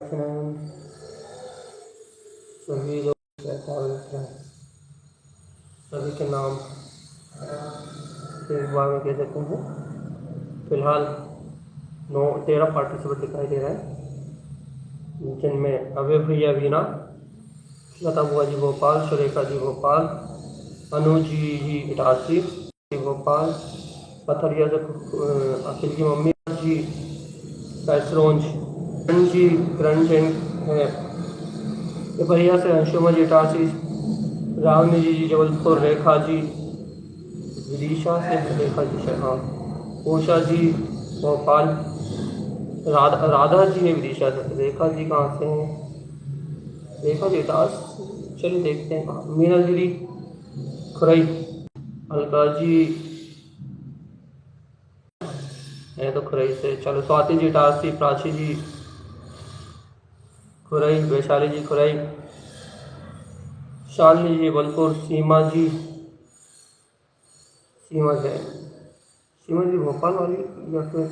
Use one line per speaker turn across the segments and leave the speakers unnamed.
सभी लोग सभी के नाम एक बार में कह देते हैं। फिलहाल 13 पार्टिसिपेंट दिखाई दे रहे हैं, जिनमें अभय भैया वीणा, लता बुआ जी भोपाल, सुरेखा जी भोपाल, अनुजी जी इटारसी भोपाल, पथरिया से अखिल की मम्मी जी कैसरोंज, जी ग्रंज है, भैया से अंशुमा जी इटारसी, रावनी जी जबलपुर, रेखा जी विदिशा से, रेखा जी से हाँ, उषा जी भोपाल, राधा जी है विदिशा से, रेखा जी कहाँ से हैं, रेखा जी इटास, चलिए देखते हैं कहाँ, मीनल जी खुरई, अलका जी है तो खुरई से, चलो स्वाति जी इटारसी, प्राची जी खुरई, वैशाली जी खुरई, शालिनी जी बलपुर, सीमा जी भोपाल वाली या फिर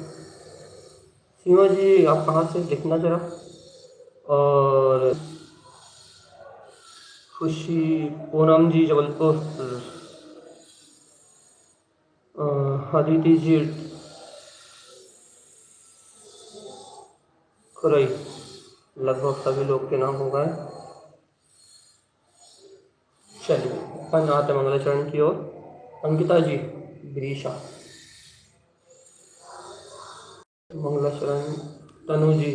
सीमा जी आप कहाँ से लिखना जरा। और खुशी पूनम जी जबलपुर, अदिति जी खुरई, लगभग सभी लोग के नाम हो गए। चलिए अपन आते मंगलाचरण की ओर। अंकिता जी गिरीशा, मंगलाचरण, तनु जी,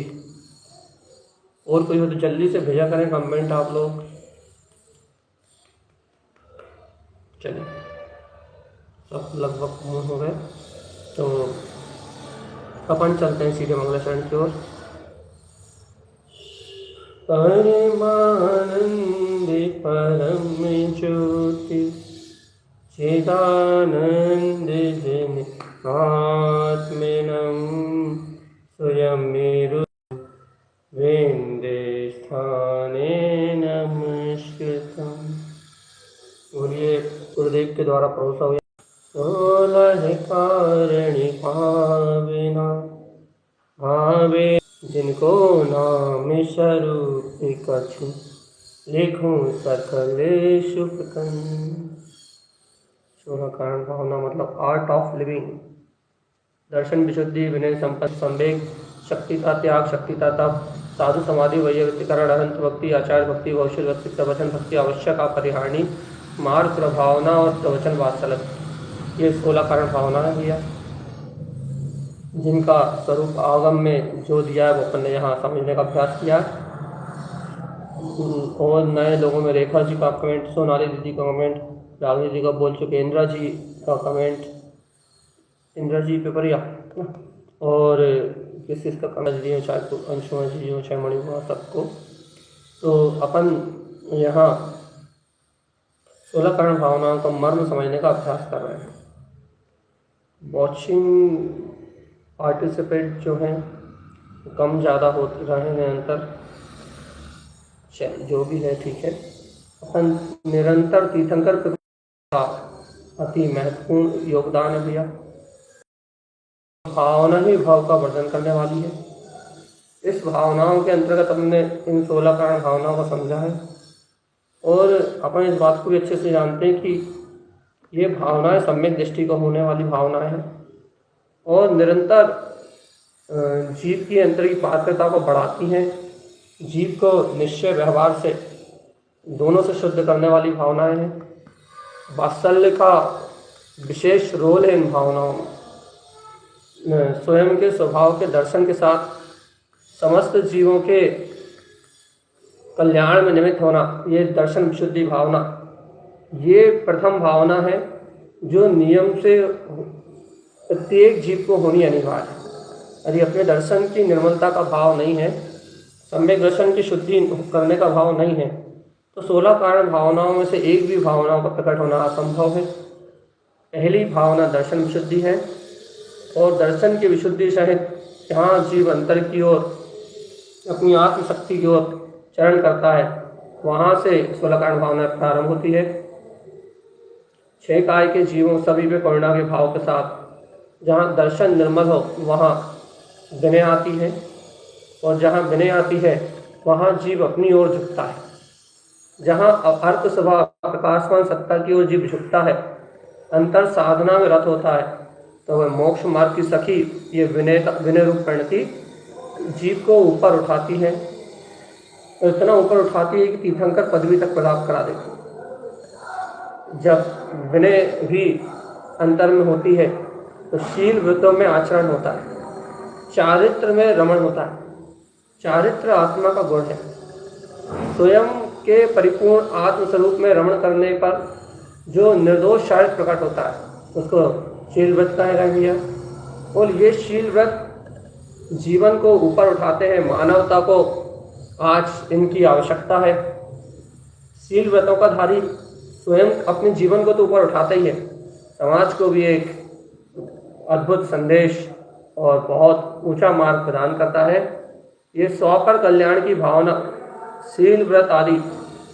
और कोई हो तो जल्दी से भेजा करें कमेंट आप लोग। चलिए सब लगभग पूर्ण हो गए तो अपन चलते हैं सीधे मंगलाचरण की ओर। परमानंद परम ज्योति चिदानंद जिन आत्मनम स्वयं वेन्दे स्थाने नमस्कृतम्। बोलिए गुरुदेव के द्वारा परोसा हुआ। सोलह कारणी भावना भावे जिनको नाम स्वरूप कछु लिखूं सकल शुभ कन। 16 कारण भावना मतलब आर्ट ऑफ लिविंग, दर्शन विशुद्धि, विनय संपत्ति, संवेग, शक्तिता त्याग, शक्तिता तप, साधु समाधि, वैयक्तिकरण, अनंत भक्ति, आचार्य भक्ति, कौशल भक्ति, प्रवचन भक्ति, आवश्यक अपरिहार्य, मार्ग प्रभावना और प्रवचन वात्सल्य, ये 16 कारण भावना है भैया, जिनका स्वरूप आगम में जो दिया है वो अपन ने यहाँ समझने का अभ्यास किया। और नए लोगों में रेखा जी का कमेंट, सोनाली दीदी का कमेंट, राघवी जी का बोल चुके, इंदिरा जी का कमेंट, इंदिरा जी पेपरिया, और किस किस का कमेंट दिए, चाहे तो अंशुमा जी हो चाहे मणिमा सबको। तो अपन यहाँ 16 कारण भावनाओं का मर्म समझने का अभ्यास कर रहे हैं। वॉचिंग पार्टिसिपेंट जो हैं कम ज़्यादा हो रहे हैं निरंतर, जो भी है ठीक है। अपन निरंतर तीर्थंकर का अति महत्वपूर्ण योगदान है भैया। भावना ही भाव का वर्धन करने वाली है। इस भावनाओं के अंतर्गत हमने इन 16 कारण भावनाओं को समझा है, और अपन इस बात को भी अच्छे से जानते हैं कि ये भावनाएं सम्यक दृष्टि को होने वाली भावनाएं हैं, और निरंतर जीव की अंतर की पात्रता को बढ़ाती हैं, जीव को निश्चय व्यवहार से दोनों से शुद्ध करने वाली भावनाएं हैं। वात्सल्य का विशेष रोल है इन भावनाओं में। स्वयं के स्वभाव के दर्शन के साथ समस्त जीवों के कल्याण में निमित्त होना, ये दर्शन विशुद्धि भावना, ये प्रथम भावना है जो नियम से प्रत्येक जीव को होनी अनिवार्य है। यदि अपने दर्शन की निर्मलता का भाव नहीं है, सम्यक दर्शन की शुद्धि करने का भाव नहीं है, तो 16 कारण भावनाओं में से एक भी भावनाओं का प्रकट होना असंभव है। पहली भावना दर्शन विशुद्धि है, और दर्शन की विशुद्धि सहित जहाँ जीव अंतर की ओर अपनी आत्मशक्ति की ओर चरण करता है, वहाँ से 16 कारण भावना प्रारंभ होती है। 6 काय के जीवों सभी पे करुणा के भाव के साथ जहाँ दर्शन निर्मल हो वहाँ विनय आती है, और जहाँ विनय आती है वहाँ जीव अपनी ओर झुकता है। जहाँ अर्थ स्वभाव प्रकाशमान सत्ता की ओर जीव झुकता है, अंतर साधना में रत होता है, तो वह मोक्ष मार्ग की सखी ये विनय रूप परिणति जीव को ऊपर उठाती है, तो इतना ऊपर उठाती है कि तीर्थंकर पदवी तक प्राप्त करा देती है। जब विनय भी अंतर में होती है तो शील व्रतों में आचरण होता है, चारित्र में रमण होता है। चारित्र आत्मा का गुण है। स्वयं के परिपूर्ण आत्मस्वरूप में रमण करने पर जो निर्दोष शारीर प्रकट होता है उसको शील व्रत कहेगा भैया। और ये शील व्रत जीवन को ऊपर उठाते हैं, मानवता को आज इनकी आवश्यकता है। शील व्रतों का धारी स्वयं अपने जीवन को तो ऊपर उठाता ही है, समाज को भी एक अद्भुत संदेश और बहुत ऊंचा मार्ग प्रदान करता है। ये स्वपर कल्याण की भावना, शील व्रत आदि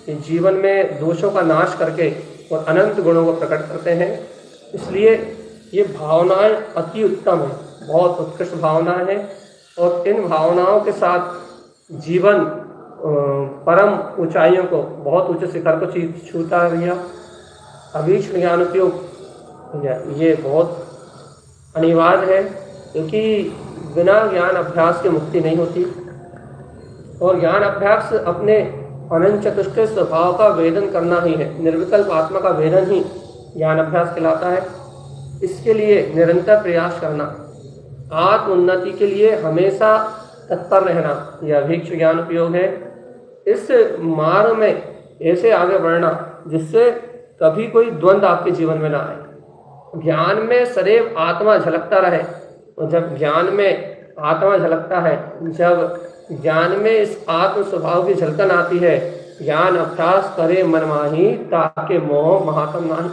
ये जीवन में दोषों का नाश करके और अनंत गुणों को प्रकट करते हैं। इसलिए ये भावनाएं अति उत्तम है, बहुत उत्कृष्ट भावनाएं हैं। और इन भावनाओं के साथ जीवन परम ऊंचाइयों को, बहुत ऊंचे शिखर को छूता है भैया। अभीक्ष्ण ज्ञान उपयोग भैया ये बहुत अनिवार्य है, क्योंकि बिना ज्ञान अभ्यास की मुक्ति नहीं होती। और ज्ञान अभ्यास अपने अनंत चतुष्टय स्वभाव का वेदन करना ही है, निर्विकल्प आत्मा का वेदन ही ज्ञान अभ्यास कहलाता है। इसके लिए निरंतर प्रयास करना, आत्म उन्नति के लिए हमेशा तत्पर रहना, यह अभीक्ष ज्ञान उपयोग है। इस मार्ग में ऐसे आगे बढ़ना जिससे कभी कोई द्वंद्व आपके जीवन में ना आए। ज्ञान में सदैव आत्मा झलकता रहे, और जब ज्ञान में आत्मा झलकता है, जब ज्ञान में इस आत्म स्वभाव की झलकन आती है, ज्ञान अभ्यास करे मन माही ताके मोह महात्म नाही।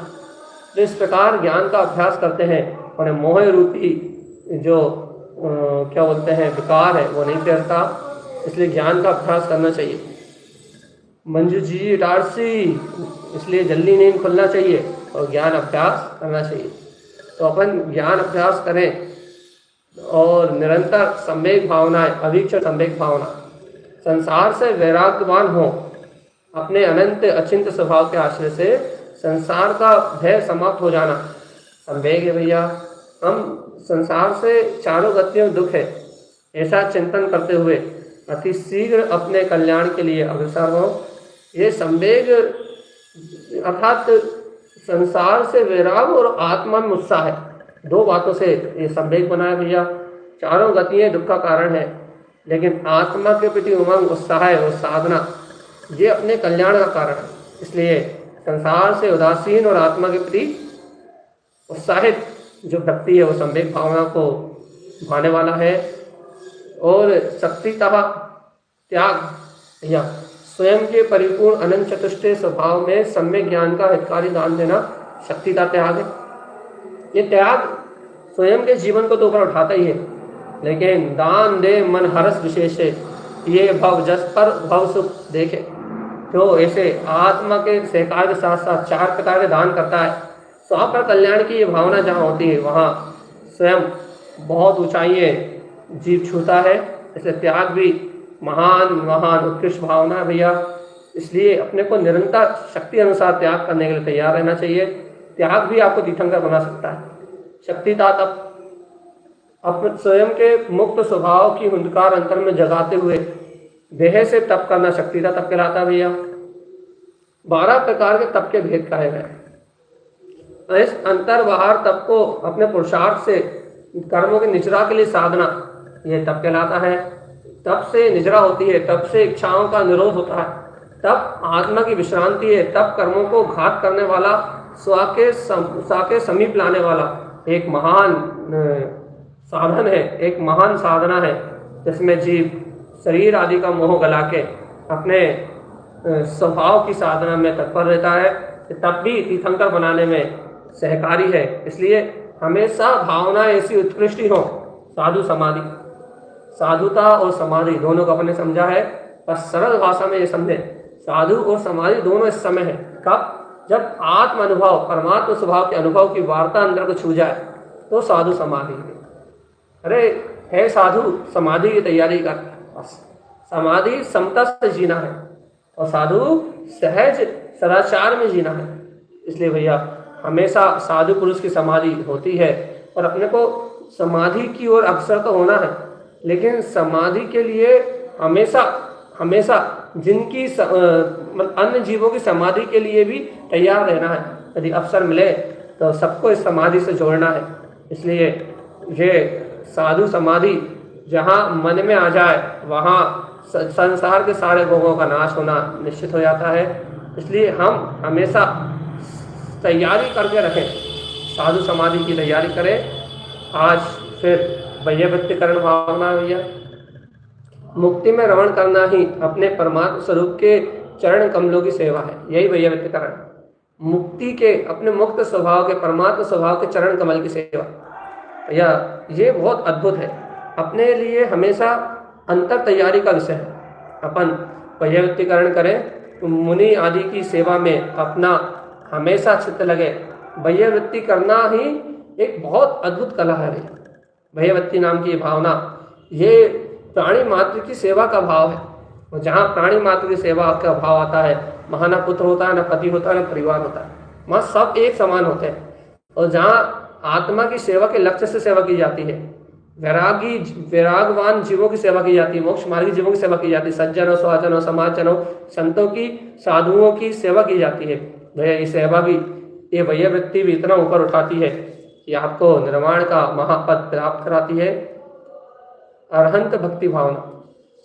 तो इस प्रकार ज्ञान का अभ्यास करते हैं और मोह रूपी जो क्या बोलते हैं विकार है वो नहीं तैरता। इसलिए ज्ञान का अभ्यास करना चाहिए। मंजू जी डारसी, इसलिए जल्दी नहीं खुलना चाहिए और ज्ञान अभ्यास करना चाहिए। तो अपन ज्ञान अभ्यास करें और निरंतर संवेग भावनाएं, अभीक्ष संवेग भावना, संसार से वैराग्यवान हो, अपने अनंत अचिंत स्वभाव के आश्रय से संसार का भय समाप्त हो जाना संवेग है भैया। हम संसार से चारों गतियों में दुख है, ऐसा चिंतन करते हुए अति शीघ्र अपने कल्याण के लिए अग्रसर हो। ये संवेग अर्थात संसार से वैराग और आत्मा में उत्साह है, दो बातों से ये संवेग बनाया भैया। चारों गतियाँ दुख का कारण है, लेकिन आत्मा के प्रति उमंग, उत्साह और साधना ये अपने कल्याण का कारण है। इसलिए संसार से उदासीन और आत्मा के प्रति उत्साहित जो व्यक्ति है वो संवेग भावना को भाने वाला है। और शक्तितः त्याग या स्वयं के परिपूर्ण अनंत चतुष्टय स्वभाव में सम्यक ज्ञान का हितकारी दान देना शक्ति का त्याग है। ये त्याग स्वयं के जीवन को तो ऊपर उठाता ही है, लेकिन दान दे मन हरस विशेष है, ये भव जस पर भव सुख देखे। तो ऐसे आत्मा के सहकार के साथ साथ चार प्रकार के दान करता है। स्वापर कल्याण की ये भावना जहाँ होती है वहाँ स्वयं बहुत ऊंचाइयाँ जीव छूता है। इसलिए त्याग भी महान महान उत्कृष्ट भावना है भैया। इसलिए अपने को निरंतर शक्ति अनुसार त्याग करने के लिए तैयार रहना चाहिए। त्याग भी आपको तीर्थंकर बना सकता है। शक्तिता तप, अपने स्वयं के मुक्त स्वभाव की हुंकार अंतर में जगाते हुए देह से तप करना शक्तिता तप कहलाता है भैया। 12 प्रकार के तप के भेद कहे गए। इस अंतर बाहर तप को अपने पुरुषार्थ से कर्मों के निचरा के लिए साधना, यह तप कहलाता है। तप से निजरा होती है, तप से इच्छाओं का निरोध होता है, तप आत्मा की विश्रांति है, तप कर्मों को घात करने वाला, स्व के समीप लाने वाला एक महान साधन है, एक महान साधना है, जिसमें जीव शरीर आदि का मोह गला के अपने स्वभाव की साधना में तत्पर रहता है। तप भी तीर्थंकर बनाने में सहकारी है। इसलिए हमेशा भावना ऐसी उत्कृष्ट हो, साधु समाधि, साधुता और समाधि दोनों को अपने समझा है। बस सरल भाषा में ये समझे, साधु और समाधि दोनों इस समय है। कब? जब आत्म अनुभव, परमात्मा स्वभाव के अनुभव की वार्ता अंदर को छू जाए तो साधु समाधि है। अरे है साधु समाधि की तैयारी कर, समाधि समता से जीना है और साधु सहज सदाचार में जीना है। इसलिए भैया हमेशा साधु पुरुष की समाधि होती है और अपने को समाधि की ओर अग्रसर तो होना है, लेकिन समाधि के लिए हमेशा हमेशा जिनकी अन्य जीवों की समाधि के लिए भी तैयार रहना है। यदि अवसर मिले तो सबको इस समाधि से जोड़ना है। इसलिए ये साधु समाधि जहाँ मन में आ जाए वहाँ संसार के सारे भोगों का नाश होना निश्चित हो जाता है। इसलिए हम हमेशा तैयारी करके रखें, साधु समाधि की तैयारी करें। आज फिर वैयवृत्तिकरण भावना भैया, मुक्ति में रमण करना ही अपने परमात्म स्वरूप के चरण कमलों की सेवा है। यही वैयवृत्तिकरण, मुक्ति के अपने मुक्त स्वभाव के परमात्म स्वभाव के चरण कमल की सेवा भैया, ये बहुत अद्भुत है। अपने लिए हमेशा अंतर तैयारी का विषय है। अपन वैयवृत्तिकरण करें, मुनि आदि की सेवा में अपना हमेशा चित्त लगे। वैयवृत्ति करना ही एक बहुत अद्भुत कला है। वैयवृत्ति नाम की भावना, ये प्राणी मात्र की सेवा का भाव है। और जहाँ प्राणी मात्र की सेवा का भाव आता है, वहाँ न पुत्र होता है, न पति होता है, न परिवार होता है, वहाँ सब एक समान होते हैं। और जहाँ आत्मा की सेवा के लक्ष्य से सेवा की जाती है, वैरागवान जीवों की सेवा की जाती है, मोक्ष मार्गी जीवों की सेवा की जाती है, सज्जनों, स्वजनों, समाजजनों, संतों की, साधुओं की सेवा की जाती है। भैया ये सेवा भी, ये वैयवृत्ति भी इतना ऊपर उठाती है कि आपको निर्वाण का महापद प्राप्त कराती है। अरहंत भक्ति भावना,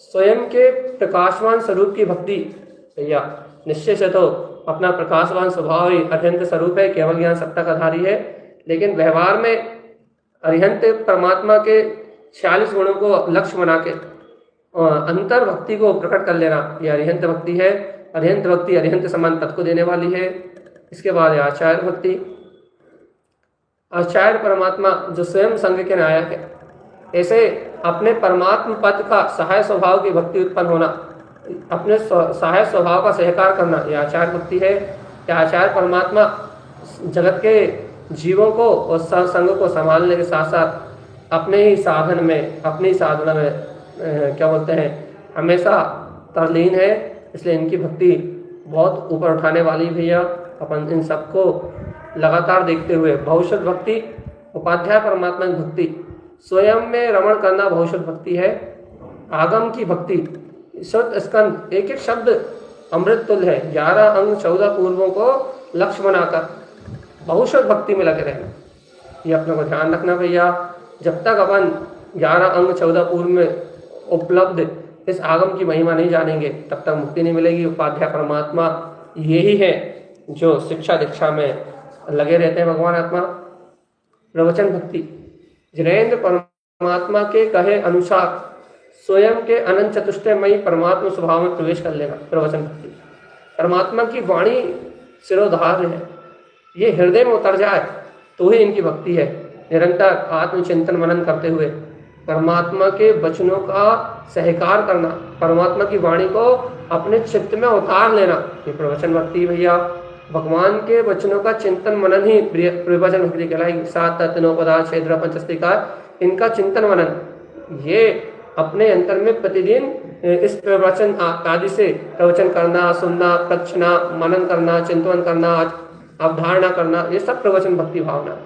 स्वयं के प्रकाशवान स्वरूप की भक्ति भैया, निश्चय से तो अपना प्रकाशवान स्वभाव ही अत्यंत स्वरूप है, केवल ज्ञान सत्ता का धारी है। लेकिन व्यवहार में अरिहंत परमात्मा के 46 गुणों को लक्ष्य बना के अंतर भक्ति को प्रकट कर लेना, यह अरिहंत भक्ति है। अरिहंत भक्ति अरिहंत समान पद को देने वाली है। इसके बाद है आचार्य भक्ति। आचार्य परमात्मा जो स्वयं संग के नायक है, ऐसे अपने परमात्म पद का सहाय स्वभाव की भक्ति उत्पन्न होना, अपने सहाय स्वभाव का सहकार करना, यह आचार्य भक्ति है। यह आचार्य परमात्मा जगत के जीवों को और संग को संभालने के साथ साथ अपने ही साधन में, अपनी साधना में क्या बोलते हैं, हमेशा तरलीन है। इसलिए इनकी भक्ति बहुत ऊपर उठाने वाली भैया। अपन इन सबको लगातार देखते हुए भविष्य भक्ति, उपाध्याय परमात्मा की भक्ति, स्वयं में रमण करना भविष्य भक्ति है। आगम की भक्ति, शुद्ध स्कंद, एक एक शब्द अमृत तुल्य है। 11 अंग 14 पूर्वों को लक्ष्य बनाकर भविष्य भक्ति में लगे रहना, ये अपने को ध्यान रखना भैया। जब तक अपन 11 अंग 14 पूर्व में उपलब्ध इस आगम की महिमा नहीं जानेंगे, तब तक मुक्ति नहीं मिलेगी। उपाध्याय परमात्मा यही है जो शिक्षा दीक्षा में लगे रहते हैं भगवान आत्मा। प्रवचन भक्ति, जिनेन्द्र परमात्मा के कहे अनुसार स्वयं के अनंत चतुष्टयमयी परमात्मा स्वभाव में प्रवेश कर लेना। प्रवचन भक्ति, परमात्मा की वाणी सिरोधार्य है, ये हृदय में उतर जाए तो ही इनकी भक्ति है। निरंतर आत्मचिंतन मनन करते हुए परमात्मा के वचनों का सहकार करना, परमात्मा की वाणी को अपने चित्त में उतार लेना, ये प्रवचन भक्ति भैया। भगवान के वचनों का चिंतन मनन ही प्रवचन भक्ति कहलाएगी। 7 तत्व 9 पदार्थ 6 पंचस्तिका, इनका चिंतन मनन, ये अपने अंतर में प्रतिदिन इस प्रवचन आदि से प्रवचन करना, सुनना, प्रक्षना, मनन करना, चिंतन करना, अवधारणा करना, ये सब प्रवचन भक्ति भावना।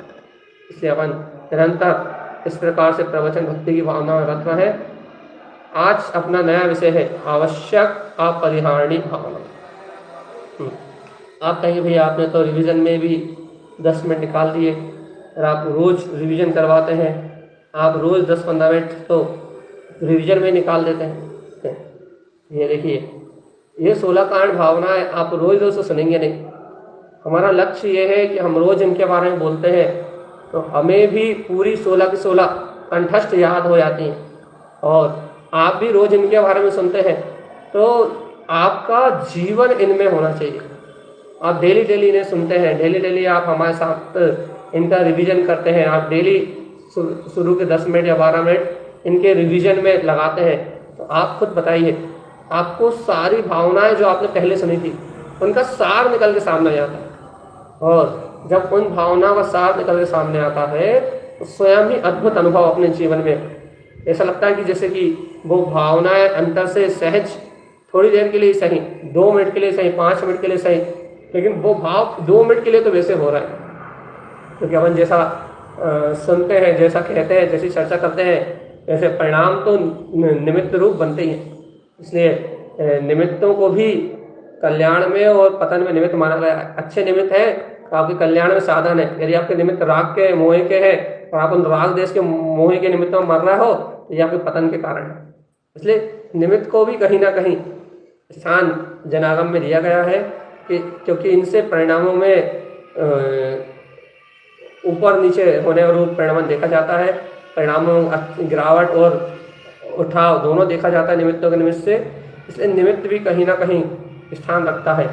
इसलिए अपन निरंतर इस प्रकार से प्रवचन भक्ति की भावना में रखना है। आज अपना नया विषय है आवश्यक अपरिहार्य भावना। आप कहिए भैया आपने तो रिवीजन में भी 10 मिनट निकाल दिए और आप रोज़ रिवीजन करवाते हैं, आप रोज़ 10-15 मिनट तो रिवीजन में निकाल देते हैं। ये देखिए, ये 16 कांड भावना है, आप रोज़ रोज़ तो सुनेंगे नहीं। हमारा लक्ष्य ये है कि हम रोज़ इनके बारे में बोलते हैं तो हमें भी पूरी 16 की 16 कंठस्थ याद हो जाती हैं, और आप भी रोज़ इनके बारे में सुनते हैं तो आपका जीवन इनमें होना चाहिए। आप डेली डेली इन्हें सुनते हैं, डेली डेली आप हमारे साथ इनका रिवीजन करते हैं, आप डेली शुरू के 10 मिनट या 12 मिनट इनके रिवीजन में लगाते हैं, तो आप खुद बताइए, आपको सारी भावनाएं जो आपने पहले सुनी थी उनका सार निकल के सामने आता है। और जब उन भावनाओं का सार निकल के सामने आता है तो स्वयं ही अद्भुत अनुभव अपने जीवन में ऐसा लगता है कि जैसे कि वो भावनाएं अंतर से सहज थोड़ी देर के लिए सही, 2 मिनट के लिए सही, 5 मिनट के लिए सही, लेकिन वो भाव 2 मिनट के लिए तो वैसे हो रहा है, क्योंकि अपन जैसा सुनते हैं, जैसा कहते हैं, जैसी चर्चा करते हैं, वैसे परिणाम तो निमित्त रूप बनते ही हैं। इसलिए निमित्तों को भी कल्याण में और पतन में निमित्त माना गया है। अच्छे निमित्त हैं तो आपके कल्याण में साधन है। यदि आपके निमित्त राग के मोह के है और आप उन राग देश के मोह के निमित्तों में मर रहे हो तो ये आपके पतन के कारण है। इसलिए निमित्त को भी कहीं ना कहीं स्थान जनागम में दिया गया है कि क्योंकि इनसे परिणामों में ऊपर नीचे होने और रूप परिणाम देखा जाता है, परिणामों गिरावट और उठाव दोनों देखा जाता है निमित्तों के निमित्त से। इसलिए निमित्त भी कहीं ना कहीं स्थान रखता है।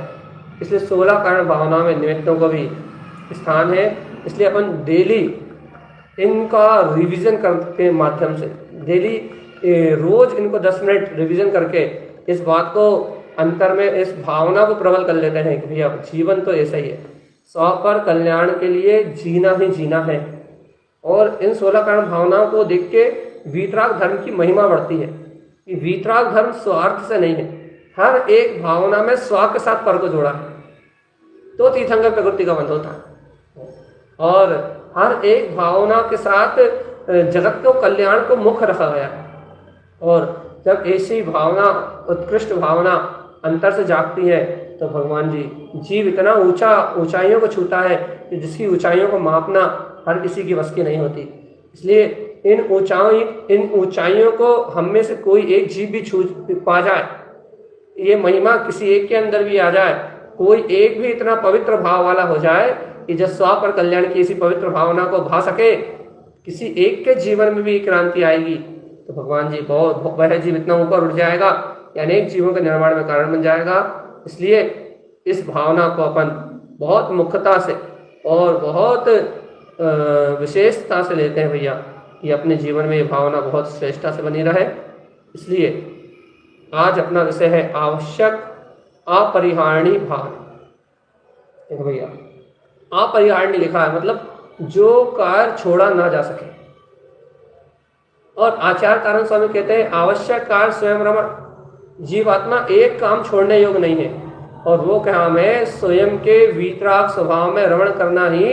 इसलिए 16 कारण भावनाओं में निमित्तों को भी स्थान है। इसलिए अपन डेली इनका रिवीजन के माध्यम से डेली रोज इनको 10 मिनट रिवीजन करके इस बात को अंतर में इस भावना को प्रबल कर लेते हैं कि भैया जीवन तो ऐसा ही है, स्वापर कल्याण के लिए जीना ही जीना है। और इन 16 कारण भावनाओं को देख के वीतराग धर्म की महिमा बढ़ती है कि वीतराग धर्म स्वार्थ से नहीं है, हर एक भावना में स्व के साथ पर को जोड़ा है, तो तीर्थंकर प्रवृत्ति का बंध होता है। और हर एक भावना के साथ जगत को कल्याण को मुख्य रखा गया है। और जब ऐसी भावना, उत्कृष्ट भावना अंतर से जागती है तो भगवान जी जीव इतना ऊंचाइयों को छूता है कि जिसकी ऊंचाइयों को मापना हर किसी की बस की नहीं होती। इसलिए इन ऊंचाइयों को हम में से कोई एक जीव भी छू पा जाए, ये महिमा किसी एक के अंदर भी आ जाए, कोई एक भी इतना पवित्र भाव वाला हो जाए कि जब स्व पर कल्याण की इसी पवित्र भावना को भा सके, किसी एक के जीवन में भी क्रांति आएगी तो भगवान जी वह जीव इतना ऊपर उठ जाएगा कि अनेक जीवों के निर्माण में कारण बन जाएगा। इसलिए इस भावना को अपन बहुत मुख्यता से और बहुत विशेषता से लेते हैं भैया कि अपने जीवन में ये भावना बहुत श्रेष्ठता से बनी रहे। इसलिए आज अपना विषय है आवश्यक अपरिहार्य भावना। देखो भैया, अपरिहार्य लिखा है मतलब जो कार्य छोड़ा ना जा सके। और आचार्य तारण स्वामी कहते हैं आवश्यक कार्य स्वयं रमण, जीवात्मा एक काम छोड़ने योग्य नहीं है, और वो काम है स्वयं के वीतराग स्वभाव में रमण करना ही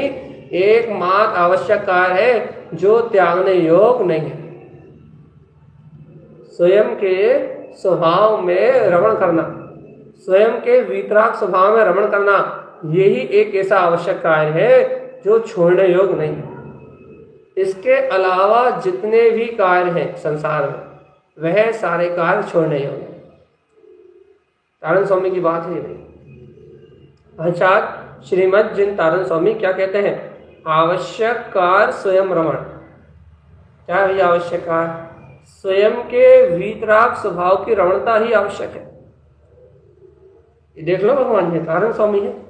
एकमात्र आवश्यक कार्य है जो त्यागने योग्य नहीं है। स्वयं के स्वभाव में रमण करना, स्वयं के वीतराग स्वभाव में रमण करना, यही एक ऐसा आवश्यक कार्य है जो छोड़ने योग्य नहीं है। इसके अलावा जितने भी कार्य हैं संसार में वह सारे कार्य छोड़ने योग्य हैं। तारण स्वामी की बात है भाई। आचार्य श्रीमद जिन तारण स्वामी क्या कहते हैं, आवश्यक कार्य स्वयं रमण। क्या है आवश्यक कार्य? स्वयं के वीतराग स्वभाव की रमणता ही आवश्यक है। ये देख लो भगवान जी तारण स्वामी है।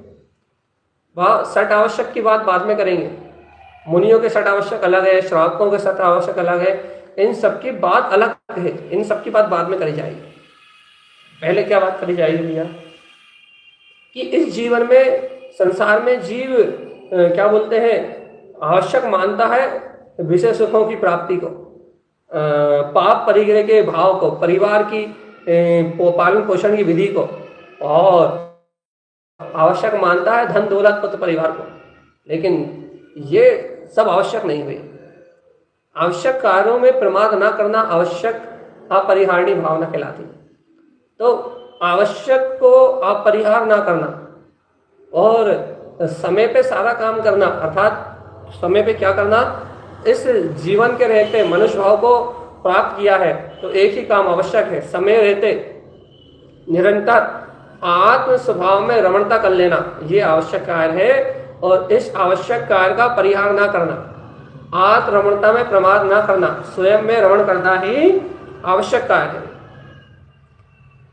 सठ आवश्यक की बात बाद में करेंगे। मुनियों के सठ आवश्यक अलग है, श्रावकों के सठ आवश्यक अलग है, इन सबकी बात अलग है, इन सबकी बात बाद में करी जाएगी। पहले क्या बात करी जाएगी भैया कि इस जीवन में, संसार में जीव क्या बोलते हैं, आवश्यक मानता है विषय सुखों की प्राप्ति को, पाप परिग्रह के भाव को, परिवार की पालन पोषण की विधि को, और आवश्यक मानता है धन दौलत पुत्र परिवार को। लेकिन ये सब आवश्यक नहीं हुई। आवश्यक कार्यों में प्रमाद न करना आवश्यक अपरिहार्य भावना कहलाती है। तो आवश्यक को अपरिहार ना करना और समय पे सारा काम करना, अर्थात समय पे क्या करना, इस जीवन के रहते मनुष्य भाव को प्राप्त किया है तो एक ही काम आवश्यक है, समय रहते निरंतर आत्म स्वभाव में रमणता कर लेना, ये आवश्यक कार्य है। और इस आवश्यक कार्य का परिहार ना करना, आत्म रमणता में प्रमाद ना करना, स्वयं में रमण करना ही आवश्यक कार्य है।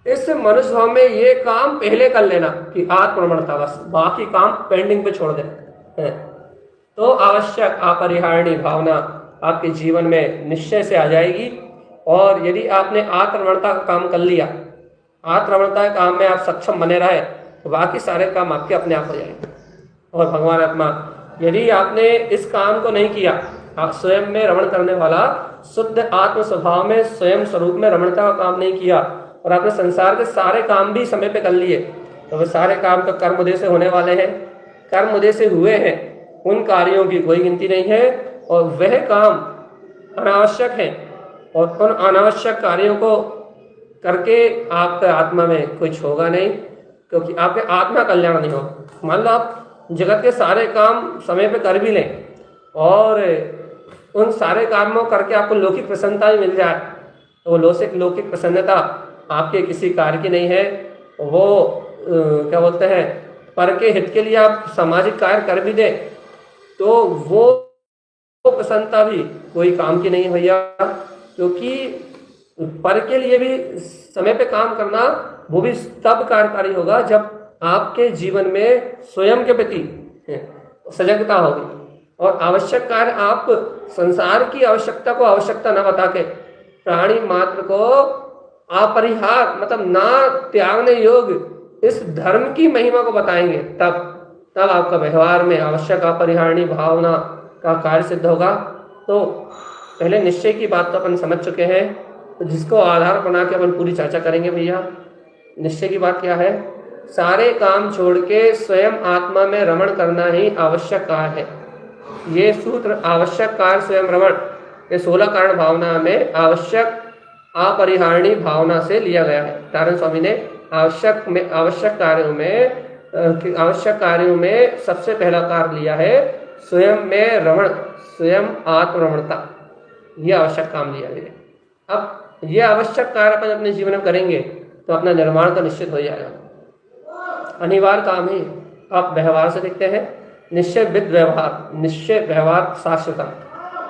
इस मनुष्य भाव में ये काम पहले कर लेना कि आत्म रमणता, बस बाकी काम पेंडिंग पे छोड़ देना, तो आवश्यक अपरिहार्य भावना आपके जीवन में निश्चय से आ जाएगी। और यदि आपने आत्मरमणता का काम कर लिया, आत्मरमणता के काम में आप सक्षम बने रहे तो बाकी सारे काम आपके अपने आप हो जाएंगे। और भगवान आत्मा, यदि आपने इस काम को नहीं किया, आप स्वयं में रमण करने वाला शुद्ध आत्म स्वभाव में स्वयं स्वरूप में रमणता का काम नहीं किया और आपने संसार के सारे काम भी समय पे कर लिए, तो वे सारे काम तो कर्म उदय से होने वाले हैं, कर्म उदय से हुए हैं, उन कार्यों की कोई गिनती नहीं है और वह काम अनावश्यक है और उन अनावश्यक कार्यों को करके आपके आत्मा में कुछ होगा नहीं, क्योंकि आपके आत्मा कल्याण नहीं होगा। मान लो आप जगत के सारे काम समय पे कर भी लें और उन सारे कामों करके आपको लौकिक प्रसन्नता भी मिल जाए, तो वो लौकिक प्रसन्नता आपके किसी कार्य की नहीं है। वो क्या बोलते हैं, पर के हित के लिए आप सामाजिक कार्य कर भी दें तो वो प्रसन्नता भी कोई काम की नहीं है भैया, क्योंकि पर के लिए भी समय पे काम करना वो भी तब कार्यकारी होगा जब आपके जीवन में स्वयं के प्रति सजगता होगी और आवश्यक कार्य आप संसार की आवश्यकता को आवश्यकता न बता के प्राणी मात्र को अपरिहार मतलब ना त्यागने योग्य इस धर्म की महिमा को बताएंगे, तब आपका व्यवहार में आवश्यक अपरिहार्य भावना का कार्य सिद्ध होगा। तो पहले निश्चय की बात तो अपन समझ चुके हैं, तो जिसको आधार बना के अपन पूरी चर्चा करेंगे भैया। निश्चय की बात क्या है? सारे काम छोड़ के स्वयं आत्मा में रमण करना ही आवश्यक कार्य है। ये सूत्र आवश्यक कार्य स्वयं रमण ये 16 कारण भावना में आवश्यक अपरिहार्य भावना से लिया गया है। नारायण स्वामी ने आवश्यक कार्यों में सबसे पहला कार्य लिया है स्वयं में रमण, स्वयं आत्मरमणता, ये आवश्यक काम लिया गया। अब ये आवश्यक कार्य अपन अपने जीवन में करेंगे तो अपना निर्माण तो निश्चित हो जाएगा, अनिवार्य काम है। आप व्यवहार से देखते हैं, निश्चय विद व्यवहार, निश्चय व्यवहार शाश्वता,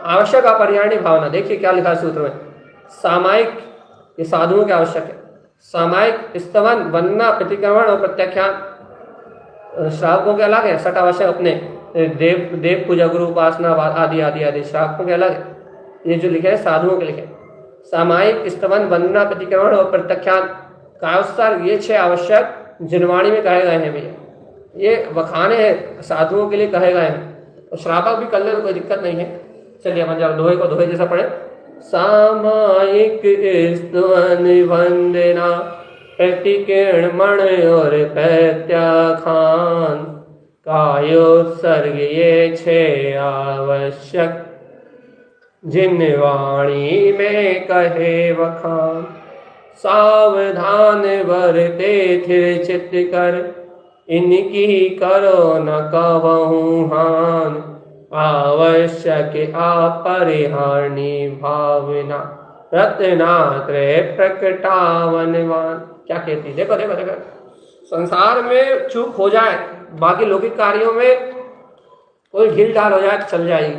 आवश्यक अपरिहार्य भावना। देखिए क्या लिखा है सूत्र में, सामायिक ये साधुओं के आवश्यक है, सामायिक स्तवन वंदना प्रतिक्रमण और प्रत्याख्यान श्रावकों के अलग है, सट आवश्यक अपने देव पूजा गुरु उपासना आदि आदि आदि श्रावकों के अलग है। ये जो लिखे हैं साधुओं के लिखे, सामायिक स्तवन वंदना प्रतिक्रमण और प्रत्याख्यान कायोत्सर्ग, ये 6 आवश्यक जिनवाणी में कहे गए हैं भैया, ये बखाने हैं साधुओं के लिए कहे गए हैं, और श्रावक भी कर ले तो कोई दिक्कत नहीं है। चलिए अपन जरा दोहे को दोहे जैसा पढ़े। सामायिक स्तवन वंदना प्रतिक्रमण और प्रत्याख्यान कायोत्सर्ग ये 6 आवश्यक जिनवाणी में कहे बखान। सावधान बरते थिर चित्त कर इनकी करो न कबहु हान, आवश्यक अपरिहार्य भावना रत्नात्रय प्रकटावनवान। क्या कहती, देखो देखो देखो, संसार में चूक हो जाए, बाकी लौकिक कार्यों में कोई ढील ढाल हो जाए चल जाएगी,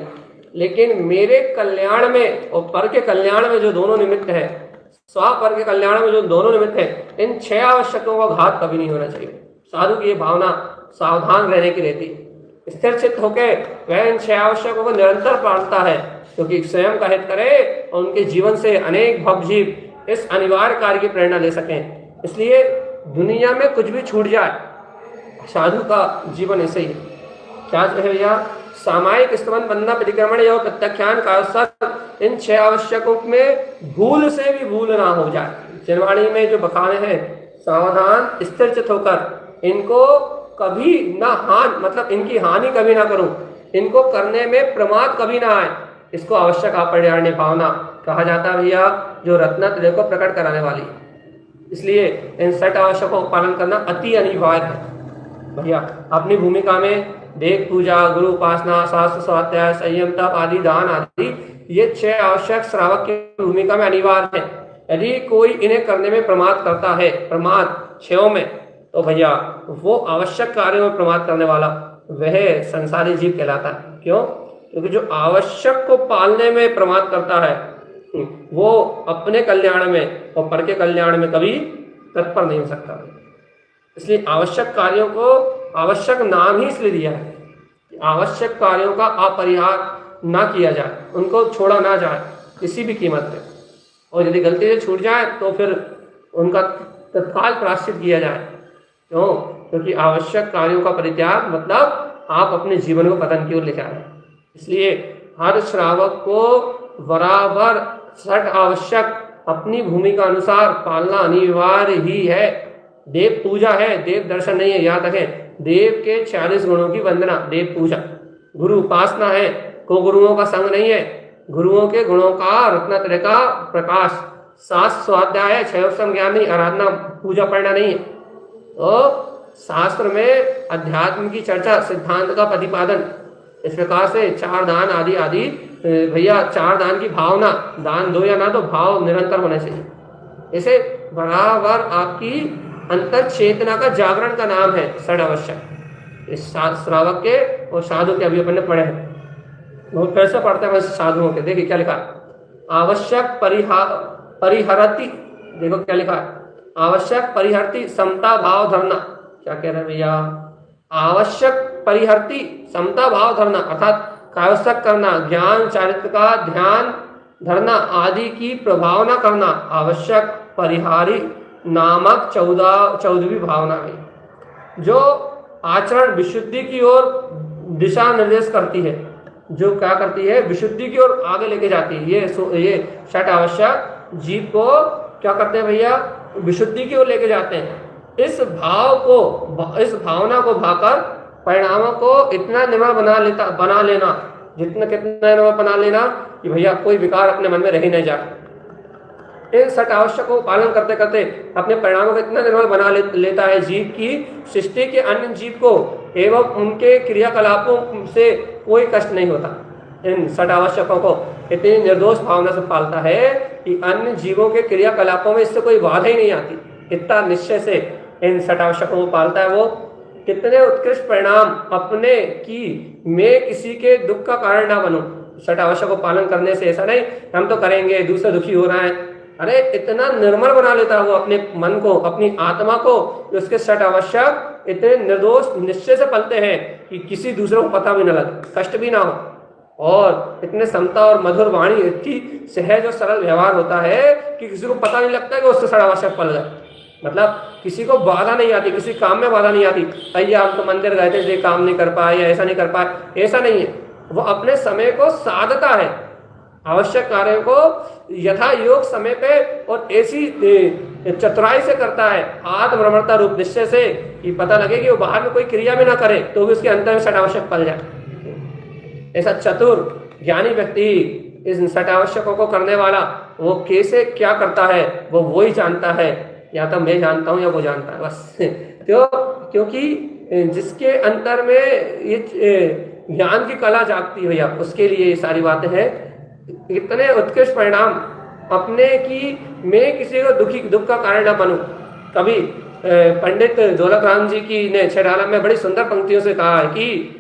लेकिन मेरे कल्याण में और पर के कल्याण में जो दोनों निमित्त है, पर के कल्याण में जो दोनों निमित्त है, इन 6 आवश्यकों का घात कभी नहीं होना चाहिए। साधु की ये भावना सावधान रहने की रहती, स्थिर चित्त होकर वह इन 6 आवश्यकों को निरंतर प्रार्थता है, क्योंकि स्वयं का हित करे और उनके जीवन से अनेक भवजीव इस अनिवार्य कार्य की प्रेरणा ले सकें। इसलिए दुनिया में कुछ भी छूट जाए, साधु का जीवन ऐसे ही है। क्या है भैया? सामायिक स्तवन वंदना प्रतिक्रमण एवं प्रत्याख्यान कायोत्सर्ग, इन 6 आवश्यकों में भूल से भी भूल ना हो जाए। जिनवाणी में जो बखाने हैं, सावधान स्थिर चित्त होकर इनको कभी ना मतलब इनकी हानि कभी ना करूं, इनको करने में प्रमाद कभी ना आए, इसको आवश्यक अपरिहार्य भावना कहा जाता है भैया, जो रत्नत्रय को प्रकट कराने वाली है। इसलिए इन 6 आवश्यकों का पालन करना अति अनिवार्य है भैया। अपनी भूमिका में देव पूजा, गुरु उपासना, शास्त्र स्वाध्याय, संयम तप आदि दान आदि, ये 6 आवश्यक श्रावक की भूमिका में अनिवार्य है। यदि कोई इन्हें करने में प्रमाद करता है, प्रमाद 6 में, तो भैया वो आवश्यक कार्यों में प्रमाद करने वाला वह संसारी जीव कहलाता है। क्यों? क्योंकि जो आवश्यक को पालने में प्रमाद करता है वो अपने कल्याण में और पर के कल्याण में कभी तत्पर नहीं हो सकता। इसलिए आवश्यक कार्यों को आवश्यक नाम ही इसलिए दिया है, आवश्यक कार्यों का अपरिहार ना किया जाए, उनको छोड़ा ना जाए किसी भी कीमत पे, और यदि गलती से छूट जाए तो फिर उनका तत्काल प्रायश्चित किया जाए। क्यों? क्योंकि आवश्यक कार्यों का परित्याग मतलब आप अपने जीवन को पतन की ओर ले जा रहे हैं। इसलिए हर श्रावक को बराबर छठ आवश्यक अपनी भूमिका अनुसार पालना अनिवार्य ही है। देव पूजा है, देव दर्शन नहीं है, याद रखें। देव के 40 गुणों की वंदना देव पूजा। गुरु उपासना है, को गुरुओं का संग नहीं है। गुरुओं के गुणों का रत्नत्रय का प्रकाश, शास्त्र स्वाध्याय है, क्षयोत्सव ज्ञान नहीं, आराधना पूजा पढ़ना नहीं है। तो शास्त्र में अध्यात्म की चर्चा, सिद्धांत का प्रतिपादन, इस प्रकार से 4 दान आदि आदि। भैया 4 दान की भावना, दान दो या ना दो, भाव निरंतर होना चाहिए। इसे बराबर आपकी अंतर चेतना का जागरण का नाम है षड आवश्यक। इस श्रावक के और साधु के अभी अपन ने पढ़े हैं, बहुत फिर से पढ़ते हैं साधुओं के। देखिए क्या लिखा, आवश्यक परिहरती, देखो क्या लिखा, आवश्यक परिहरती समता भाव धरना। क्या कह रहे हैं भैया, आवश्यक परिहरती समता भाव धरना, अर्थात कायस्थ करना, ज्ञान चारित्र का ध्यान धरना आदि की प्रभावना करना आवश्यक परिहारी नामक 14वीं भावना है, जो आचरण विशुद्धि की ओर दिशा निर्देश करती है। जो क्या करती है, विशुद्धि की ओर आगे लेके जाती है। ये षट आवश्यक जीव को क्या करते हैं भैया, विशुद्धि की ओर लेके जाते हैं। इस भावना को भाकर परिणामों को इतना निर्मल बना लेना, जितना कितना निर्मल बना लेना कि भैया कोई विकार अपने मन में रह ही नहीं जाए। इन षट आवश्यक को पालन करते करते अपने परिणामों को इतना निर्मल बना लेता है जीव की सृष्टि के अन्य जीव को एवं उनके क्रियाकलापों से कोई कष्ट नहीं होता। इन षट आवश्यकों को इतनी निर्दोष भावना से पालता है कि अन्य जीवों के क्रियाकलापों में इससे कोई बाधा ही नहीं आती। इतना निश्चय से इन षट आवश्यकों को पालता है वो। कितने उत्कृष्ट परिणाम अपने कि मैं किसी के दुख का कारण ना बनूं। षट आवश्यक को पालन करने से ऐसा नहीं हम तो करेंगे, दूसरे दुखी हो रहा है, अरे इतना निर्मल बना लेता है वो अपने मन को, अपनी आत्मा को, कि उसके षट आवश्यक इतने निर्दोष निश्चय से पलते हैं कि किसी दूसरे को पता भी ना लगे, कष्ट भी ना हो। और इतने समता और मधुर वाणी, इतनी सहज और सरल व्यवहार होता है कि किसी को पता नहीं लगता कि उससे षट आवश्यक पल गए। मतलब किसी को बाधा नहीं आती, किसी काम में बाधा नहीं आती। भैया हम तो मंदिर गए थे इसलिए काम नहीं कर पाए या ऐसा नहीं कर पाए, ऐसा नहीं है। वो अपने समय को साधता है, आवश्यक कार्यों को यथा योग समय पे और ऐसी चतुराई से करता है, आत्मरमणता रूप निश्चय से, कि पता लगे कि वो बाहर में कोई क्रिया भी ना करे तो भी उसके अंतर में षट आवश्यक पल जाए। ऐसा चतुर ज्ञानी व्यक्ति, इस षट आवश्यकों को करने वाला, वो कैसे क्या करता है वो ही जानता है, या तो मैं जानता हूँ या वो जानता है बस। क्योंकि जिसके अंतर में ये ज्ञान की कला जागती है भैया, उसके लिए ये सारी बातें हैं। इतने उत्कृष्ट परिणाम अपने की मैं किसी को दुख का कारण ना बनूं। कभी पंडित दौलत राम जी की ने छठ आलम में बड़ी सुंदर पंक्तियों से कहा है कि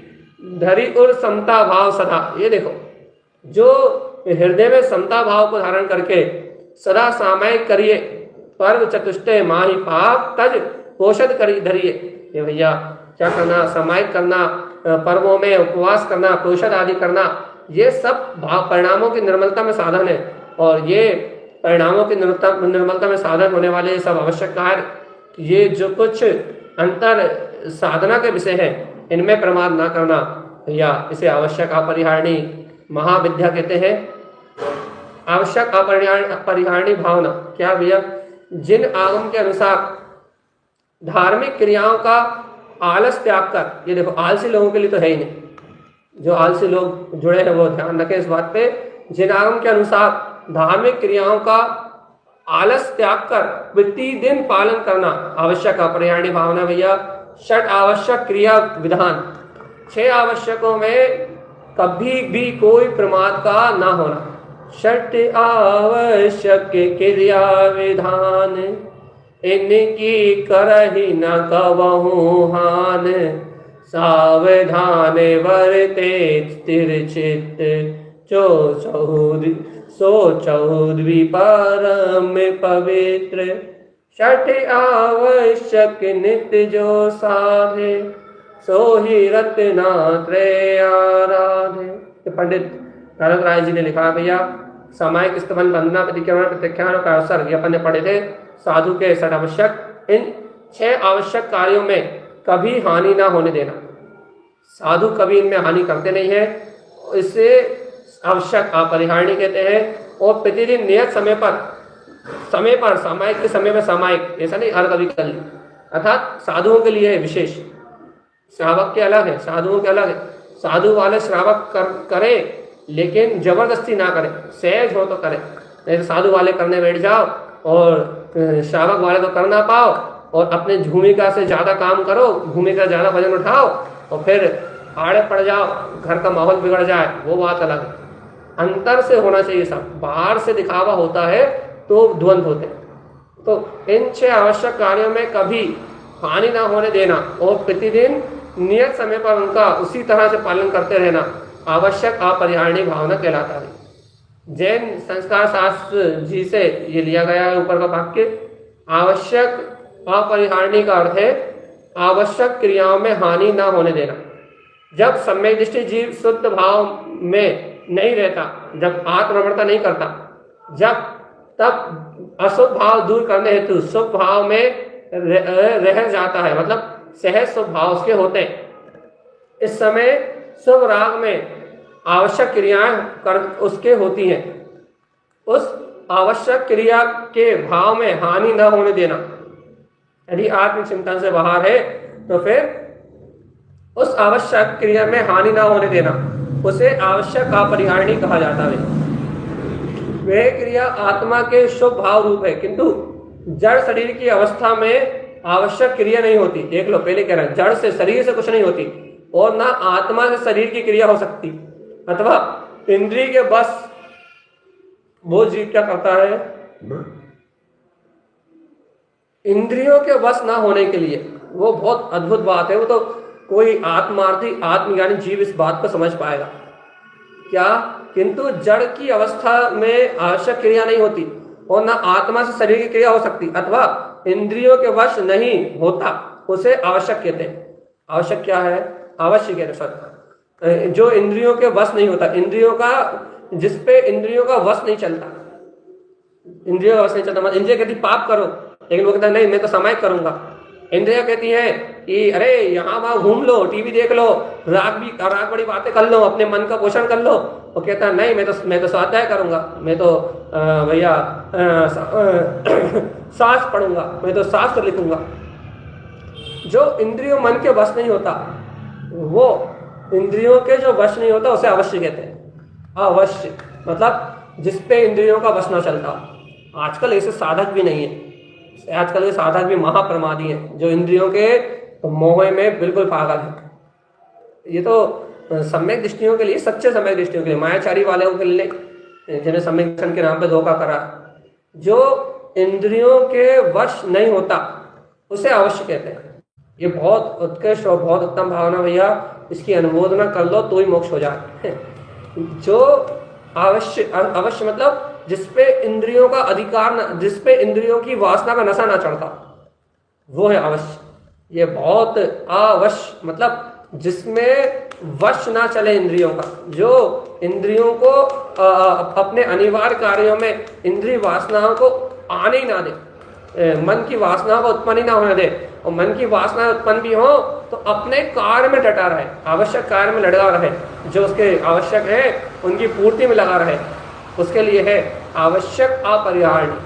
धरी उर समता भाव सदा। ये देखो, जो हृदय में समता भाव को धारण करके सदा सामयिक करिए, पर्व चतुष्टय माही पाप तज पोषद करी धरिए। ये भैया क्या करना, सामयिक करना, पर्वों में उपवास करना, पोषद आदि करना, ये सब परिणामों की निर्मलता में साधन है। और ये परिणामों की निर्मलता में साधन होने वाले सब आवश्यक कार्य, ये जो कुछ अंतर साधना के विषय है, इनमें प्रमाद ना करना भैया, इसे आवश्यक अपरिहारणी महाविद्या कहते हैं। आवश्यक अपरिहारणी भावना क्या भैया, जिन आगम के अनुसार धार्मिक क्रियाओं का आलस त्याग कर, ये देखो आलसी लोगों के लिए तो है ही नहीं, जो आलसी लोग जुड़े हैं वो ध्यान रखें इस बात पे। जिन आगम के अनुसार धार्मिक क्रियाओं का आलस त्याग कर प्रतिदिन पालन करना आवश्यक अपरिहारणी भावना भैया। षट आवश्यक क्रिया विधान, 6 आवश्यकों में कभी भी कोई प्रमाद का ना होना। षट आवश्यक क्रिया विधान, इनकी करहि न कबहु हान। सावधान वर्ते स्थिर चित्त, सोचौद्वी परम पवित्र। षट आवश्यक नित्य जो साधे, सोहि रत्नात्रय आराधे। पंडित नारद राय जी ने लिखा भैया, सामायिक स्तवन वंदना प्रतिक्रमण प्रत्याख्यान का अवसर, ये अपन ने पढ़े थे। साधु के षट आवश्यक, इन 6 आवश्यक कार्यों में कभी हानि ना होने देना। साधु कभी इनमें हानि करते नहीं है। इससे आवश्यक अपरिहार्य कहते हैं। और प्रतिदिन नियत समय पर सामायिक के समय में सामायिक, ऐसा नहीं हर कभी कर ली, अर्थात साधुओं के लिए है विशेष, श्रावक के अलग है, साधुओं के अलग है। साधु वाले श्रावक करे लेकिन जबरदस्ती ना करे, सहज हो तो करे। जैसे साधु वाले करने बैठ जाओ और श्रावक वाले तो कर ना पाओ, और अपने भूमिका से ज़्यादा काम करो, भूमिका ज़्यादा वजन उठाओ और फिर आड़े पड़ जाओ, घर का माहौल बिगड़ जाए, वो बात अलग है। अंतर से होना चाहिए सब, बाहर से दिखावा होता है तो द्वंद्व होते हैं। तो इन 6 आवश्यक कार्यों में कभी हानि ना होने देना और प्रतिदिन नियत समय पर उनका उसी तरह से पालन करते रहना आवश्यक अपरिहार्य भावना कहलाता है। जैन संस्कार शास्त्र जी से ये लिया गया है ऊपर का वाक्य। आवश्यक अपरिहार्य का अर्थ है आवश्यक क्रियाओं में हानि ना होने देना। जब सम्यक दृष्टि जीव शुद्ध भाव में नहीं रहता, जब आत्मरमणता नहीं करता, तब अशुभ भाव दूर करने हेतु शुभ भाव में रह जाता है, मतलब सहज शुभ भाव उसके होते हैं। इस समय शुभ राग में आवश्यक क्रियाएं उसके होती हैं। उस आवश्यक क्रिया के भाव में हानि न होने देना। यदि आत्मचिंतन से बाहर है तो फिर उस आवश्यक क्रिया में हानि ना होने देना, उसे आवश्यक अपरिहार्य कहा जाता है। वह क्रिया आत्मा के शुभ भाव रूप है, किंतु जड़ शरीर की अवस्था में आवश्यक क्रिया नहीं होती। देख लो, पहले कह रहे हैं जड़ से, शरीर से कुछ नहीं होती, और ना आत्मा से शरीर की क्रिया हो सकती, अथवा इंद्रिय के बस वो जीव क्या करता है, इंद्रियों के वश ना होने के लिए। वो बहुत अद्भुत बात है, वो तो कोई आत्मार्थी आत्मज्ञानी जीव इस बात को समझ पाएगा क्या। किंतु जड़ की अवस्था में आवश्यक क्रिया नहीं होती और ना आत्मा से शरीर की क्रिया हो सकती, अथवा इंद्रियों के वश नहीं होता, उसे आवश्यक कहते हैं। आवश्यक क्या है, अवश्य कहते हैं सर, जो इंद्रियों के वश नहीं होता, इंद्रियों का, जिसपे इंद्रियों का वश नहीं चलता, इंद्रियों का वश नहीं चलता। मतलब इंद्रिय कहती पाप करो, लेकिन वो कहता है नहीं मैं तो सामायिक करूंगा। इंद्रिया कहती है कि अरे यहाँ वहां घूम लो, टीवी देख लो, राग बड़ी बातें कर लो, अपने मन का पोषण कर लो। वो कहता है नहीं मैं तो स्वाध्याय करूंगा, मैं तो भैया शास्त्र पढ़ूंगा, मैं तो शास्त्र लिखूंगा। जो इंद्रियों मन के वश नहीं होता, वो इंद्रियों के जो वश नहीं होता उसे अवश्य कहते हैं। अवश्य मतलब जिसपे इंद्रियों का वश ना चलता। आजकल ऐसे साधक भी नहीं है, आजकल के साधक भी महाप्रमादी हैं, जो इंद्रियों के मोह में बिल्कुल पागल है। ये तो सम्यक दृष्टियों के लिए, सच्चे सम्यक दृष्टियों के लिए, मायाचारी वालों के लिए जिन्हें सम्यक दर्शन के नाम पे धोखा करा। जो इंद्रियों के वश नहीं होता उसे अवश्य कहते हैं। ये बहुत उत्कृष्ट और बहुत उत्तम भावना भैया, इसकी अनुमोदना कर लो तो ही मोक्ष हो जाए। जो अवश्य मतलब जिसपे इंद्रियों का अधिकार न, जिसपे इंद्रियों की वासना का नशा ना चढ़ता, वो है अवश्य। ये बहुत अवश्य मतलब जिसमें वश ना चले इंद्रियों का, जो इंद्रियों को अपने अनिवार्य कार्यों में इंद्रिय वासनाओं को आने ही ना दे, मन की वासनाओं को उत्पन्न ही ना होने दे, और मन की वासनाएं उत्पन्न भी हो तो अपने कार्य में डटा रहे, आवश्यक कार्य में लगा रहे, जो उसके आवश्यक है उनकी पूर्ति में लगा रहे, उसके लिए है आवश्यक अपरिहार्य।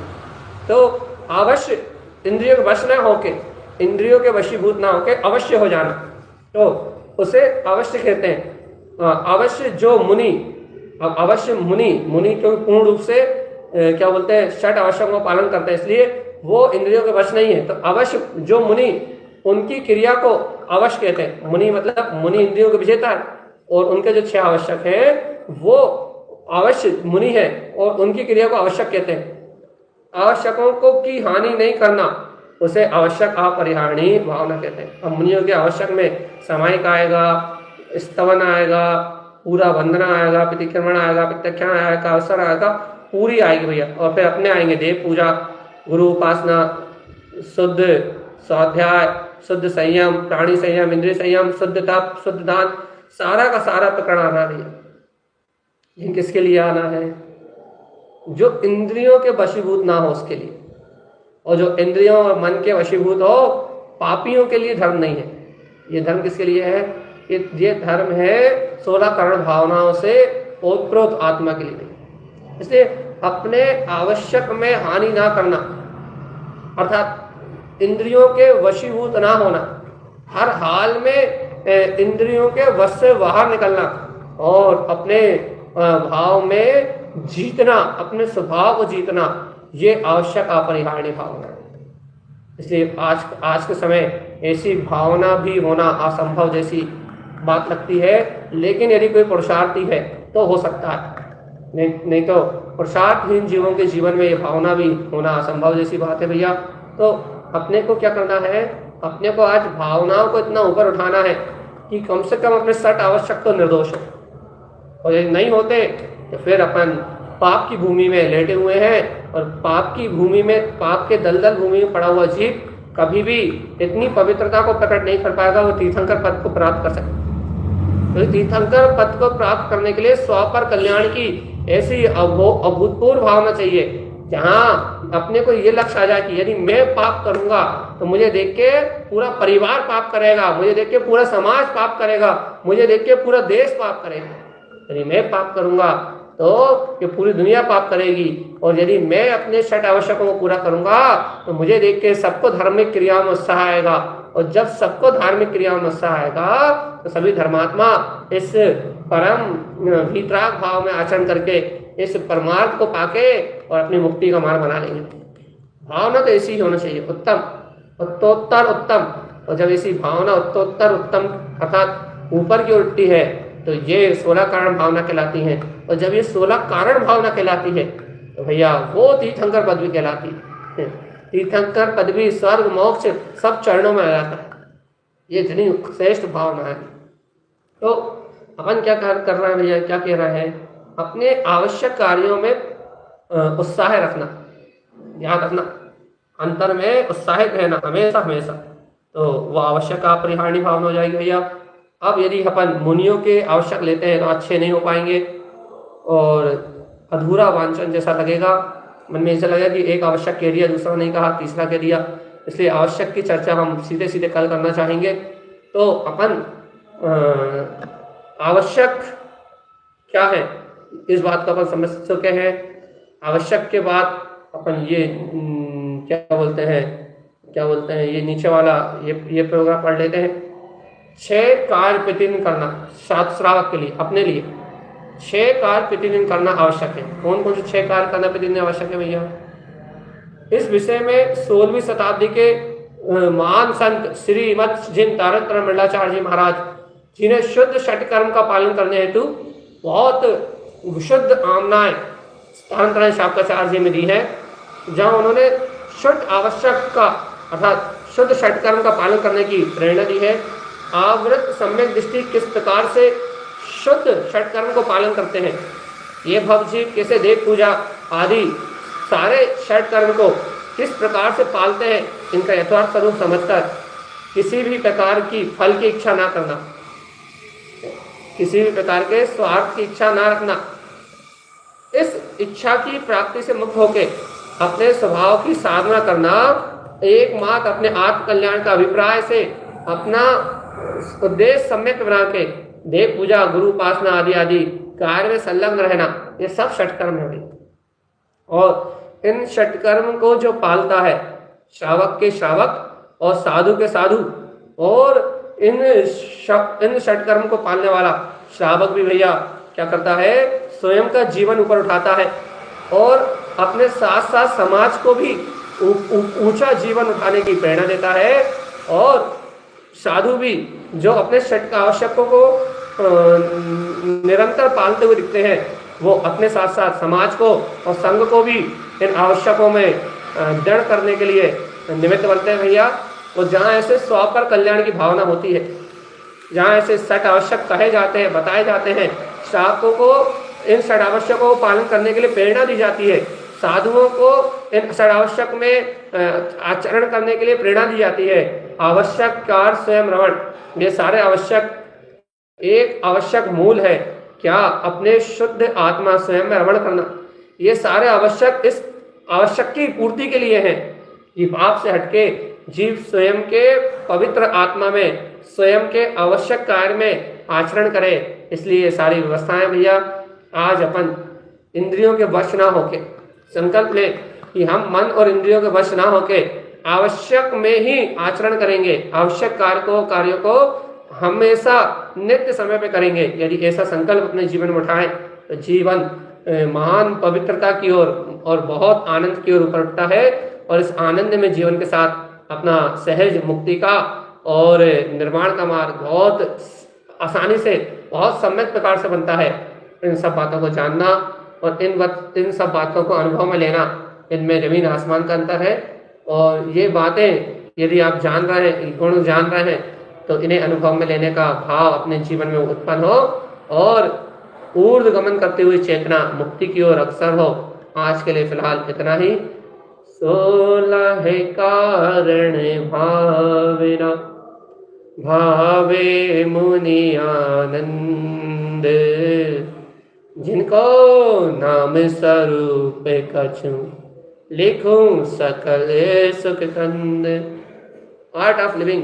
तो अवश्य इंद्रियों के वश न होके, इंद्रियों के वशीभूत ना होके अवश्य हो जाना, तो उसे अवश्य कहते हैं। अवश्य जो मुनि, अब अवश्य मुनि क्योंकि पूर्ण रूप से क्या बोलते हैं, षट आवश्यकों का पालन करते हैं, इसलिए वो इंद्रियों के वश नहीं है। तो अवश्य जो मुनि, उनकी क्रिया को अवश्य कहते हैं। मुनि मतलब मुनि इंद्रियों के विजेता है, और उनके जो 6 आवश्यक है वो अवश्य मुनि है, और उनकी क्रिया को आवश्यक कहते हैं। आवश्यकों को की हानि नहीं करना उसे आवश्यक अपरिहार्य भावना कहते हैं। अब मुनियों के आवश्यक में सामायिक आएगा, स्तवन आएगा, पूरा वंदना आएगा, प्रतिक्रमण आएगा, प्रत्यक्षण आएगा, अवसर आएगा, पूरी आएगी भैया। और फिर अपने आएंगे देव पूजा, गुरु उपासना, शुद्ध स्वाध्याय, शुद्ध संयम, प्राणी संयम, इंद्रिय संयम, शुद्ध तप, शुद्ध दान, सारा का सारा प्रकरण आना है। ये किसके लिए आना है? जो इंद्रियों के वशीभूत ना हो उसके लिए, और जो इंद्रियों और मन के वशीभूत हो, पापियों के लिए धर्म नहीं है। ये धर्म किसके लिए है? ये धर्म है 16 करण भावनाओं से ओतप्रोत आत्मा के लिए नहीं। इसलिए अपने आवश्यक में हानि ना करना, अर्थात इंद्रियों के वशीभूत ना होना, हर हाल में इंद्रियों के वश से बाहर निकलना और अपने भाव में जीतना, अपने स्वभाव को जीतना, ये आवश्यक अपरिहार्य भावना है। इसलिए आज के समय ऐसी भावना भी होना असंभव जैसी बात लगती है, लेकिन यदि कोई पुरुषार्थी है तो हो सकता है, नहीं तो पुरुषार्थहीन जीवों के जीवन में ये भावना भी होना असंभव जैसी बात है भैया। तो अपने को क्या करना है, अपने को आज भावनाओं को इतना ऊपर उठाना है कि कम से कम अपने सट आवश्यक तो निर्दोष हो, और यदि नहीं होते तो फिर अपन पाप की भूमि में लेटे हुए हैं, और पाप की भूमि में, पाप के दलदल भूमि में पड़ा हुआ जीव कभी भी इतनी पवित्रता को प्रकट नहीं कर पाएगा वो तीर्थंकर पद को प्राप्त कर सके। तो तीर्थंकर पद को प्राप्त करने के लिए स्व पर कल्याण की ऐसी अभूतपूर्व भावना चाहिए, जहाँ अपने को ये लक्ष्य आ जाए कि यदि मैं पाप करूंगा तो मुझे देख के पूरा परिवार पाप करेगा, मुझे देख के पूरा समाज पाप करेगा, मुझे देख के पूरा देश पाप करेगा। यदि मैं पाप करूंगा तो ये पूरी दुनिया पाप करेगी, और यदि मैं अपने षट आवश्यकों को पूरा करूंगा तो मुझे देख के सबको धार्मिक क्रियाओं में उत्साह आएगा, और जब सबको धार्मिक क्रियाओं में उत्साह आएगा तो सभी धर्मात्मा इस परम वीतराग भाव में आचरण करके इस परमार्थ को पाके और अपनी मुक्ति का मार्ग बना लेंगे। भावना तो ऐसी ही होना चाहिए, उत्तम, उत्तरोत्तर उत्तम। और जब ऐसी भावना उत्तरोत्तर उत्तम अर्थात ऊपर की उल्टी है तो ये 16 कारण भावना कहलाती है, और जब ये 16 कारण भावना कहलाती है तो भैया वो तीर्थंकर पद भी कहलाती है। तीर्थंकर पद भी स्वर्ग मोक्ष सब चरणों में आ जाता है, ये इतनी श्रेष्ठ भावना है। तो अपन क्या कर रहा है भैया, क्या कह रहा है, अपने आवश्यक कार्यों में उत्साह रखना, ध्यान रखना, अंतर में उत्साहित रहना हमेशा हमेशा, तो वो आवश्यक अपरिहार्य भावना हो जाएगी भैया। अब यदि अपन मुनियों के आवश्यक लेते हैं तो अच्छे नहीं हो पाएंगे और अधूरा वांछन जैसा लगेगा, मन में ऐसा लगेगा कि एक आवश्यक कह दिया, दूसरा नहीं कहा, तीसरा कह दिया। इसलिए आवश्यक की चर्चा हम सीधे सीधे कल करना चाहेंगे। तो अपन आवश्यक क्या है इस बात को अपन समझ चुके हैं। आवश्यक के बाद अपन ये क्या बोलते हैं ये नीचे वाला ये प्रोग्राम पढ़ लेते हैं। 6 कार्य प्रतिदिन करना शास्त्र श्रावक के लिए, अपने लिए 6 कार्य प्रतिदिन करना आवश्यक है। कौन कौन से 6 कार्य करना प्रतिदिन आवश्यक है भैया? इस विषय में 16वीं शताब्दी के महान संत श्रीमद जिन तारक मंडलाचार्य जी महाराज, जिन्हें शुद्ध षट कर्म का पालन करने हेतु बहुत विशुद्ध आमनाएं तारक शाक्ताचार्य जी में दी है, जहाँ उन्होंने शुद्ध आवश्यक का अर्थात शुद्ध षट कर्म का पालन करने की प्रेरणा दी है। आवृत सम्यक दृष्टि किस प्रकार से शुद्ध षट कर्म को पालन करते हैं, ये भवजीव कैसे देव पूजा आदि सारे षट कर्म को किस प्रकार से पालते हैं, इनका यथार्थ स्वरूप समझकर किसी भी प्रकार की फल की इच्छा ना करना, किसी भी प्रकार के स्वार्थ की इच्छा ना रखना, इस इच्छा की प्राप्ति से मुक्त होकर अपने स्वभाव की साधना करना, एकमात्र अपने आत्म कल्याण का अभिप्राय से अपना उद्देश्य सम्यक बना के देव पूजा, गुरु उपासना आदि आदि कार्य में संलग्न रहना, ये सब षटकर्म है। और इन षटकर्म को जो पालता है, श्रावक के श्रावक और साधु के साधु, और इन षटकर्म को पालने वाला श्रावक भी भैया क्या करता है, स्वयं का जीवन ऊपर उठाता है और अपने साथ साथ समाज को भी ऊंचा जीवन उठाने की प्रेरणा देता है। और साधु भी जो अपने षट आवश्यकों को निरंतर पालते हुए दिखते हैं, वो अपने साथ साथ समाज को और संघ को भी इन आवश्यकों में दृढ़ करने के लिए निमित्त बनते हैं भैया। और जहाँ ऐसे स्व पर कल्याण की भावना होती है, जहाँ ऐसे षट आवश्यक कहे जाते हैं, बताए जाते हैं, श्रावकों को इन षट आवश्यकों को पालन करने के लिए प्रेरणा दी जाती है, साधुओं को इन षट आवश्यक में आचरण करने के लिए प्रेरणा दी जाती है। आवश्यक कार्य स्वयं रमण, ये सारे आवश्यक एक आवश्यक मूल है, क्या अपने शुद्ध आत्मा स्वयं में रमण करना, ये सारे आवश्यक इस आवश्यक की पूर्ति के लिए हैं। ये पाप से हटके जीव स्वयं के पवित्र आत्मा में, स्वयं के आवश्यक कार्य में आचरण करे, इसलिए ये सारी व्यवस्थाएं भैया। आज अपन इंद्रियों के वश ना होके संकल्प ले कि हम मन और इंद्रियों के वश ना होके आवश्यक में ही आचरण करेंगे, आवश्यक कार्यों को हमेशा नित्य समय पे करेंगे। यदि ऐसा संकल्प अपने जीवन में उठाएं तो जीवन महान पवित्रता की ओर और बहुत आनंद की ओर उठता है, और इस आनंद में जीवन के साथ अपना सहज मुक्ति का और निर्माण का मार्ग बहुत आसानी से, बहुत सम्यक प्रकार से बनता है। इन सब बातों को जानना और इन सब बातों को अनुभव में लेना, इनमें जमीन आसमान का अंतर है। और ये बातें यदि आप जान रहे हैं, गुण जान रहे हैं, तो इन्हें अनुभव में लेने का भाव अपने जीवन में उत्पन्न हो और ऊर्ध्व गमन करते हुए चेतना मुक्ति की ओर अग्रसर हो। आज के लिए फिलहाल इतना ही। 16 कारण भाविना भावे मुनि आनंद, जिनको नाम स्वरूप कछु लिखूं सकल सुख कंद। आर्ट ऑफ लिविंग,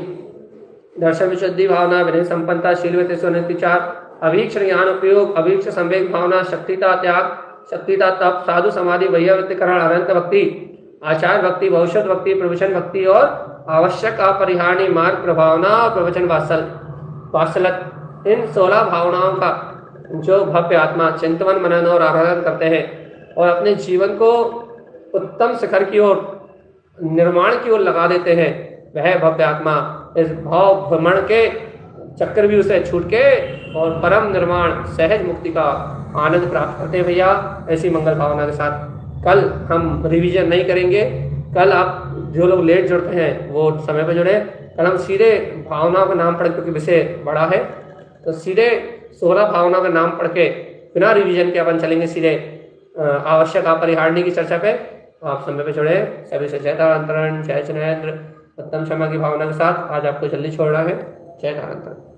दर्शन विशुद्धि, भावना, विनय संपन्नता, शीलवती, सुनिचार, अवीक्षण ज्ञान उपयोग, अवीक्ष संवेग भावना, शक्तिता त्याग, शक्तिता तप, साधु समाधि, वैयावृत्तिकरण, अनंत भक्ति, आचार भक्ति, भविष्यत भक्ति, प्रवचन भक्ति और आवश्यक अपरिहार्य मार्ग प्रभावना, प्रवचन वात्सल्य। इन 16 भावनाओं का जो भव्य आत्मा चिंतन, मनन और आराधन करते हैं और अपने जीवन को उत्तम शिखर की ओर, निर्माण की ओर लगा देते हैं, वह भव्य आत्मा इस भाव भ्रमण के चक्रव्यूह से छूट के और परम निर्माण सहज मुक्ति का आनंद प्राप्त करते हैं। भैया ऐसी मंगल भावना के साथ कल हम रिवीजन नहीं करेंगे। कल आप जो लोग लेट जुड़ते हैं वो समय पर जुड़े। कल हम सीधे भावनाओं का नाम पढ़, क्योंकि विषय बड़ा है, तो सीधे 16 भावनाओं का नाम पढ़ के बिना रिवीजन के अपन चलेंगे सीधे आवश्यक अपरिहार्य की चर्चा पे। आप समय पे जुड़े। सभी से जय तारांतरण, जय जनेन्द्र, उत्तम क्षमा की भावना के साथ आज आपको जल्दी छोड़ना है। जय तारांतरण।